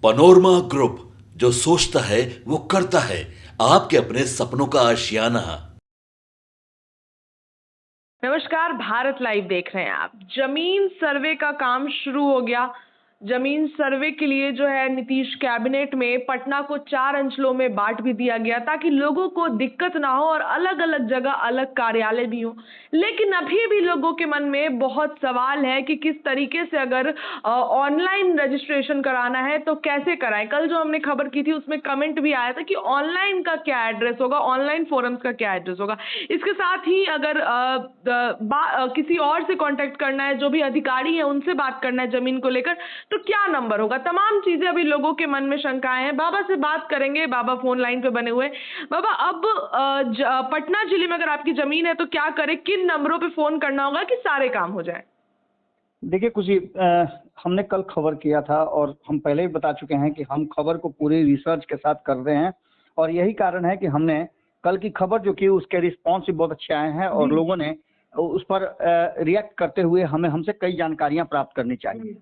Panorama group, जो सोचता है वो करता है। आपके अपने सपनों का आशियाना। नमस्कार, भारत लाइव देख रहे हैं आप। जमीन सर्वे का काम शुरू हो गया। जमीन सर्वे के लिए जो है नीतीश कैबिनेट में पटना को 4 अंचलों में बांट भी दिया गया ताकि लोगों को दिक्कत ना हो और अलग अलग जगह अलग कार्यालय भी हो। लेकिन अभी भी लोगों के मन में बहुत सवाल है कि किस तरीके से अगर ऑनलाइन रजिस्ट्रेशन कराना है तो कैसे कराएं। कल जो हमने खबर की थी उसमें कमेंट भी आया था कि ऑनलाइन का क्या एड्रेस होगा, ऑनलाइन फोरम्स का क्या एड्रेस होगा। इसके साथ ही अगर किसी और से कांटेक्ट करना है, जो भी अधिकारी है उनसे बात करना है जमीन को लेकर, तो क्या नंबर होगा। तमाम चीजें अभी लोगों के मन में शंकाएं हैं। बाबा से बात करेंगे, बाबा फोन लाइन पे बने हुए। बाबा, अब पटना जिले में अगर आपकी जमीन है तो क्या करें, किन नंबरों पे फोन करना होगा कि सारे काम हो जाए। देखिए खुशी, हमने कल खबर किया था और हम पहले भी बता चुके हैं कि हम खबर को पूरी रिसर्च के साथ कर रहे हैं और यही कारण है कि हमने कल की खबर जो की उसके रिस्पॉन्स भी बहुत अच्छे आए हैं और लोगों ने उस पर रिएक्ट करते हुए हमसे कई जानकारियां प्राप्त करनी चाहिए।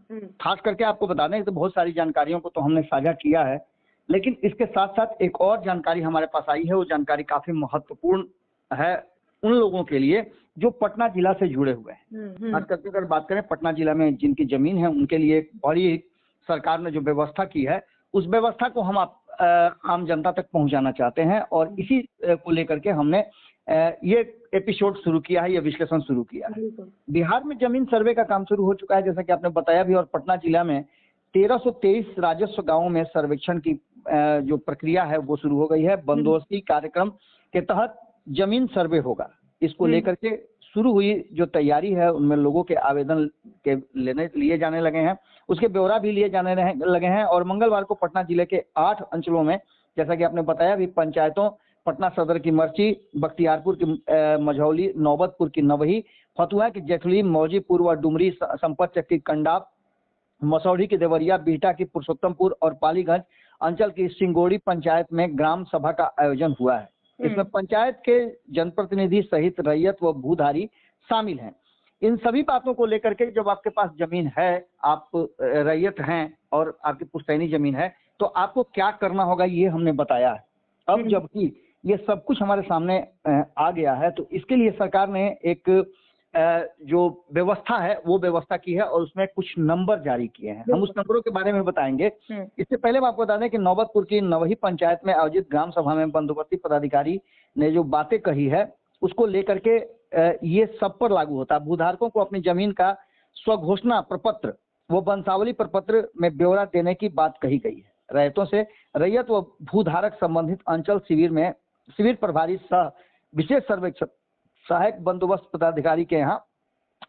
खास करके आपको बता दें तो बहुत सारी जानकारियों को तो हमने साझा किया है, लेकिन इसके साथ साथ एक और जानकारी हमारे पास आई है। वो जानकारी काफी महत्वपूर्ण है उन लोगों के लिए जो पटना जिला से जुड़े हुए हैं। खास करके अगर बात करें पटना जिला में जिनकी जमीन है उनके लिए एक बड़ी सरकार ने जो व्यवस्था की है उस व्यवस्था को हम आम जनता तक पहुंचाना चाहते हैं और इसी को लेकर के हमने ये एपिसोड शुरू किया है, ये विश्लेषण शुरू किया है। बिहार में जमीन सर्वे का काम शुरू हो चुका है जैसा कि आपने बताया भी, और पटना जिला में 1323 राजस्व गांवों में सर्वेक्षण की जो प्रक्रिया है वो शुरू हो गई है। बंदोबस्ती कार्यक्रम के तहत जमीन सर्वे होगा। इसको लेकर के शुरू हुई जो तैयारी है उनमें लोगों के आवेदन के लिए जाने लगे हैं, उसके ब्यौरा भी लिए जाने लगे हैं। और मंगलवार को पटना जिले के 8 अंचलों में, जैसा कि आपने बताया भी, पंचायतों पटना सदर की मर्ची, बख्तियारपुर की मझौली, नौबतपुर की नवही, फतुहा की जेठली, मौजीपुर व डुमरी, संपतचक की कंडाप, मसौढ़ी की देवरिया, बिहटा की पुरुषोत्तमपुर और पालीगंज अंचल की सिंगोड़ी पंचायत में ग्राम सभा का आयोजन हुआ है। इसमें पंचायत के जनप्रतिनिधि सहित रैयत व भूधारी शामिल हैं। इन सभी बातों को लेकर के जब आपके पास जमीन है, आप रैयत हैं और आपकी पुश्तैनी जमीन है, तो आपको क्या करना होगा ये हमने बताया है। अब जबकि ये सब कुछ हमारे सामने आ गया है तो इसके लिए सरकार ने एक जो व्यवस्था है वो व्यवस्था की है और उसमें कुछ नंबर जारी किए हैं। हम उस नंबरों के बारे में बताएंगे। इससे पहले मैं आपको बता दें कि नौबतपुर की नवही पंचायत में आयोजित ग्राम सभा में बंदोबस्ती पदाधिकारी ने जो बातें कही है उसको लेकर के ये सब पर लागू होता है। भूधारकों को अपनी जमीन का स्वघोषणा प्रपत्र वो वंशावली प्रपत्र में ब्यौरा देने की बात कही गई है। रैयतों से रैयत व भूधारक संबंधित अंचल शिविर प्रभारी सह विशेष सर्वेक्षक सहायक बंदोबस्त पदाधिकारी के यहाँ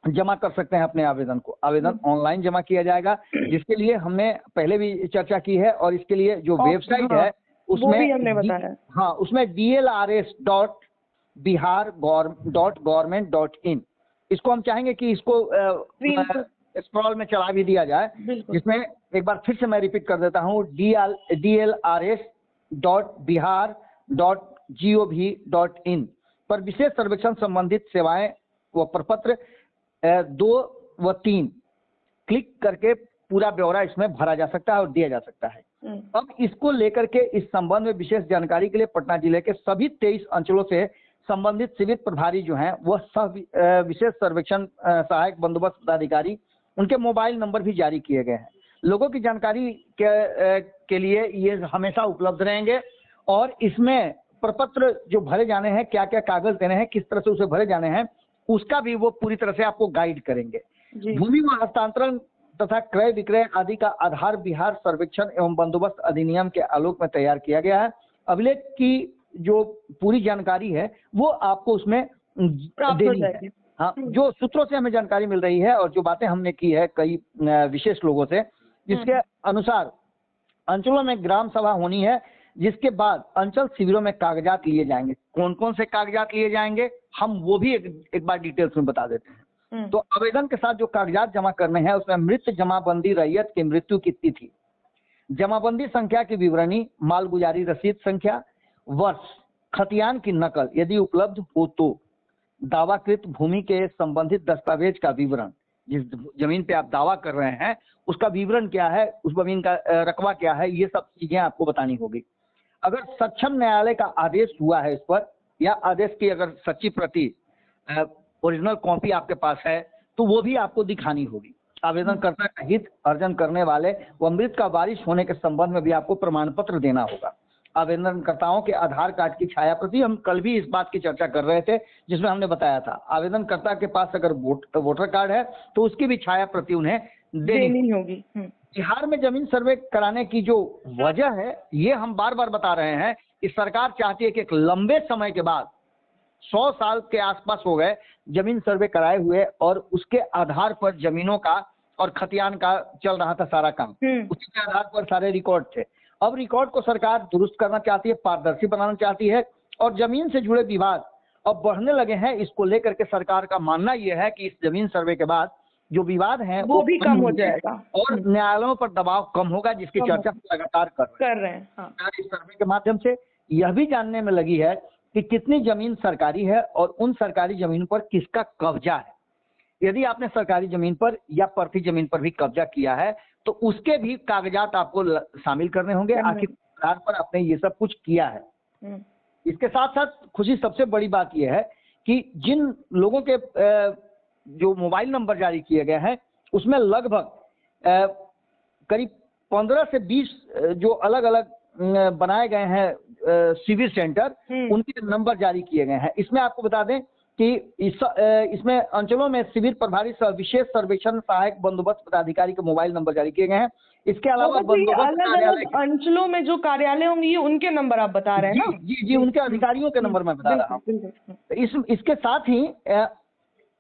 जमा कर सकते हैं अपने आवेदन को। आवेदन ऑनलाइन जमा किया जाएगा, जिसके लिए हमने पहले भी चर्चा की है और इसके लिए जो वेबसाइट है उसमें हमने बताया। हाँ, उसमें dlrs.bihar.government.in, इसको हम चाहेंगे कि इसको स्क्रॉल में चला भी दिया जाए, जिसमें एक बार फिर से मैं रिपीट कर देता हूँ, dlrs.bihar.gov.in पर विशेष सर्वेक्षण संबंधित सेवाएं व प्रपत्र 2 व 3 क्लिक करके पूरा ब्यौरा इसमें भरा जा सकता है और दिया जा सकता है। अब इसको लेकर के इस संबंध में विशेष जानकारी के लिए पटना जिले के सभी 23 अंचलों से संबंधित शिविर प्रभारी जो हैं वह विशेष सर्वेक्षण सहायक बंदोबस्त पदाधिकारी, उनके मोबाइल नंबर भी जारी किए गए हैं। लोगों की जानकारी के लिए ये हमेशा उपलब्ध रहेंगे और इसमें प्रपत्र जो भरे जाने हैं, क्या क्या कागज देने हैं, किस तरह से उसे भरे जाने हैं, उसका भी वो पूरी तरह से आपको गाइड करेंगे। भूमि व हस्तांतरण तथा क्रय विक्रय आदि का आधार बिहार सर्वेक्षण एवं बंदोबस्त अधिनियम के आलोक में तैयार किया गया है। अभिलेख की जो पूरी जानकारी है वो आपको उसमें देनी है। हाँ, जो सूत्रों से हमें जानकारी मिल रही है और जो बातें हमने की है कई विशेष लोगों से, जिसके अनुसार अंचलों में ग्राम सभा होनी है, जिसके बाद अंचल शिविरों में कागजात लिए जाएंगे। कौन कौन से कागजात लिए जाएंगे हम वो भी एक बार डिटेल्स में बता देते हैं। तो आवेदन के साथ जो कागजात जमा करने हैं उसमें मृत जमाबंदी रैयत की मृत्यु की तिथि, जमाबंदी संख्या की विवरणी, मालगुजारी रसीद संख्या, वर्ष, खतियान की नकल यदि उपलब्ध हो तो, दावाकृत भूमि के संबंधित दस्तावेज का विवरण, जिस जमीन पे आप दावा कर रहे हैं उसका विवरण क्या है, उस जमीन का रकबा क्या है, ये सब चीजें आपको बतानी होगी। अगर सक्षम न्यायालय का आदेश हुआ है इस पर, या आदेश की अगर सच्ची प्रति ओरिजिनल कॉपी आपके पास है, तो वो भी आपको दिखानी होगी। आवेदनकर्ता का हित अर्जन करने वाले व मृत का वारिस होने के संबंध में भी आपको प्रमाण पत्र देना होगा। आवेदनकर्ताओं के आधार कार्ड की छाया प्रति, हम कल भी इस बात की चर्चा कर रहे थे जिसमें हमने बताया था आवेदनकर्ता के पास अगर वोटर कार्ड है तो उसकी भी छाया प्रति उन्हें देनी होगी। बिहार में जमीन सर्वे कराने की जो वजह है ये हम बार बार बता रहे हैं कि सरकार चाहती है कि एक लंबे समय के बाद 100 साल के आसपास हो गए जमीन सर्वे कराए हुए, और उसके आधार पर जमीनों का और खतियान का चल रहा था सारा काम, उसी के आधार पर सारे रिकॉर्ड थे। अब रिकॉर्ड को सरकार दुरुस्त करना चाहती है, पारदर्शी बनाना चाहती है, और जमीन से जुड़े विवाद अब बढ़ने लगे हैं। इसको लेकर के सरकार का मानना यह है कि इस जमीन सर्वे के बाद जो विवाद हैं वो भी कम हो जाएगा और न्यायालयों पर दबाव कम होगा, जिसकी चर्चा लगातार कर रहे हैं। हाँ। इस सर्वे के माध्यम से यह भी जानने में लगी है कि कितनी जमीन सरकारी है और उन सरकारी जमीन पर किसका कब्जा है। यदि आपने सरकारी जमीन पर या पर्थी जमीन पर भी कब्जा किया है तो उसके भी कागजात आपको शामिल करने होंगे, आखिर पर आपने ये सब कुछ किया है। इसके साथ साथ खुशी सबसे बड़ी बात यह है कि जिन लोगों के जो मोबाइल नंबर जारी किए गए हैं उसमें लगभग करीब 15 से 20 जो अलग अलग बनाए गए हैं शिविर सेंटर, उनके नंबर जारी किए गए हैं। इसमें आपको बता दें कि इसमें अंचलों में शिविर प्रभारी विशेष सर्वेक्षण सहायक बंदोबस्त पदाधिकारी के मोबाइल नंबर जारी किए गए हैं। इसके अलावा अलग अंचलों में जो कार्यालय होंगे ये उनके नंबर आप बता रहे हैं ना? जी, उनके अधिकारियों के नंबर मैं बता रहा हूँ। इसके साथ ही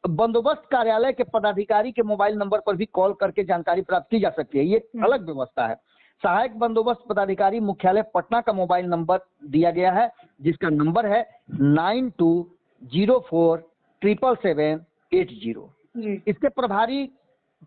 बंदोबस्त कार्यालय के पदाधिकारी के मोबाइल नंबर पर भी कॉल करके जानकारी प्राप्त की जा सकती है, ये अलग व्यवस्था है। सहायक बंदोबस्त पदाधिकारी मुख्यालय पटना का मोबाइल नंबर दिया गया है, जिसका नंबर है 9204777780। इसके प्रभारी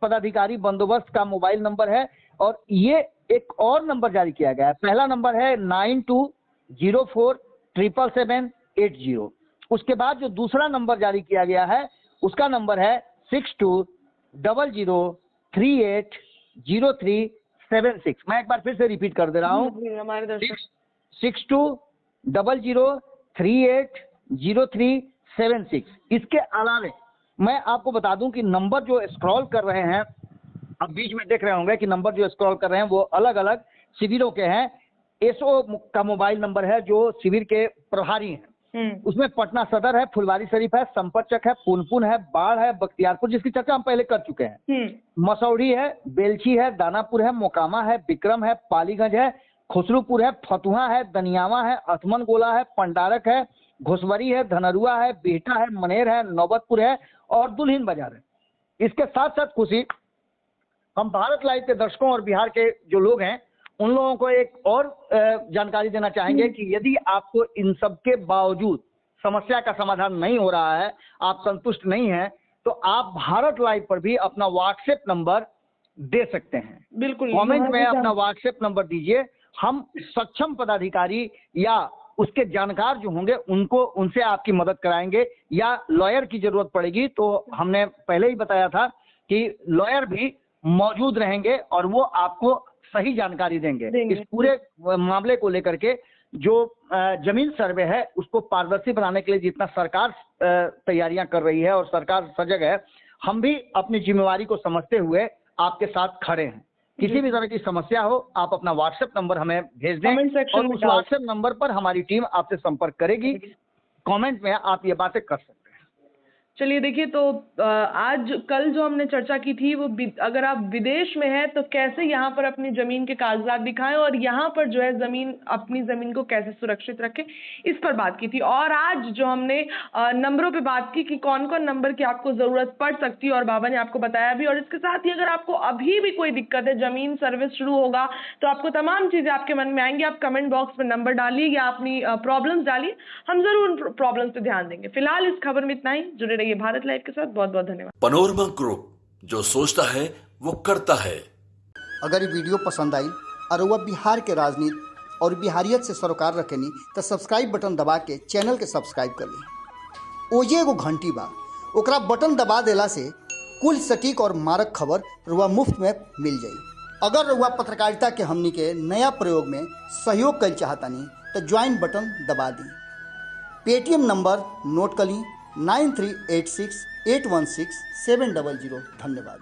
पदाधिकारी बंदोबस्त का मोबाइल नंबर है, और ये एक और नंबर जारी किया गया है। पहला नंबर है 9204777780। उसके बाद जो दूसरा नंबर जारी किया गया है उसका नंबर है 6200380376। मैं एक बार फिर से रिपीट कर दे रहा हूँ, 6200380376। इसके अलावा मैं आपको बता दूं कि नंबर जो स्क्रॉल कर रहे हैं, अब बीच में देख रहे होंगे कि नंबर जो स्क्रॉल कर रहे हैं वो अलग अलग शिविरों के हैं। एसओ का मोबाइल नंबर है जो शिविर के प्रभारी हैं, उसमें पटना सदर है, फुलवारी शरीफ है, संपतचक है, पुनपुन है, बाढ़ है, बख्तियारपुर जिसकी चर्चा हम पहले कर चुके हैं, मसौढ़ी है, बेलछी है, दानापुर है, मोकामा है, विक्रम है, पालीगंज है, खुसरूपुर है, फतुहा है, दनियावा है, अथमन गोला है, पंडारक है, घोसवरी है, धनरुआ है, बेहटा है, मनेर है, नौबतपुर है और दुल्हिन बाजार है। इसके साथ साथ खुशी हम भारत लाइव के दर्शकों और बिहार के जो लोग हैं उन लोगों को एक और जानकारी देना चाहेंगे कि यदि आपको इन सब के बावजूद समस्या का समाधान नहीं हो रहा है, आप संतुष्ट नहीं हैं, तो आप भारत लाइव पर भी अपना व्हाट्सएप नंबर दे सकते हैं। बिल्कुल, कमेंट में अपना व्हाट्सएप नंबर दीजिए, हम सक्षम पदाधिकारी या उसके जानकार जो होंगे उनसे आपकी मदद कराएंगे, या लॉयर की जरूरत पड़ेगी तो हमने पहले ही बताया था कि लॉयर भी मौजूद रहेंगे और वो आपको सही जानकारी देंगे। इस पूरे मामले को लेकर के जो जमीन सर्वे है उसको पारदर्शी बनाने के लिए जितना सरकार तैयारियां कर रही है और सरकार सजग है, हम भी अपनी जिम्मेवारी को समझते हुए आपके साथ खड़े हैं। किसी भी तरह की समस्या हो आप अपना व्हाट्सएप नंबर हमें भेज दें और उस व्हाट्सएप नंबर पर हमारी टीम आपसे संपर्क करेगी। कमेंट में आप ये बातें कर सकते हैं। चलिए देखिए, तो आज कल जो हमने चर्चा की थी वो अगर आप विदेश में हैं तो कैसे यहाँ पर अपनी जमीन के कागजात दिखाएं और यहाँ पर जो है अपनी जमीन को कैसे सुरक्षित रखें, इस पर बात की थी। और आज जो हमने नंबरों पे बात की कि कौन कौन नंबर की आपको जरूरत पड़ सकती है और बाबा ने आपको बताया भी। और इसके साथ ही अगर आपको अभी भी कोई दिक्कत है, जमीन सर्विस शुरू होगा तो आपको तमाम चीजें आपके मन में आएंगी, आप कमेंट बॉक्स में नंबर डालिए या अपनी प्रॉब्लम्स डालिए, हम जरूर उन प्रॉब्लम्स पे ध्यान देंगे। फिलहाल इस खबर में इतना ही। जुड़े रहिए भारत लाइव के साथ। बहुत बहुत धन्यवाद। पनोरमा ग्रुप, जो सोचता है वो करता है। अगर ये वीडियो पसंद आई और वह बिहार के राजनीति और बिहारियत से सरोकार रखेनी तो सब्सक्राइब बटन दबा के चैनल के सब्सक्राइब कर ली। ओजे एगो घंटी बा, ओकरा बटन दबा देला से कुल सटीक और मारक खबर रुआ मुफ्त में मिल जाई। अगर रुआ पत्रकारिता के हमनी के नया प्रयोग में सहयोग कर चाहतानी तो ज्वाइन बटन दबा दी। पेटीएम नंबर नोट कर ली 9386816700। धन्यवाद।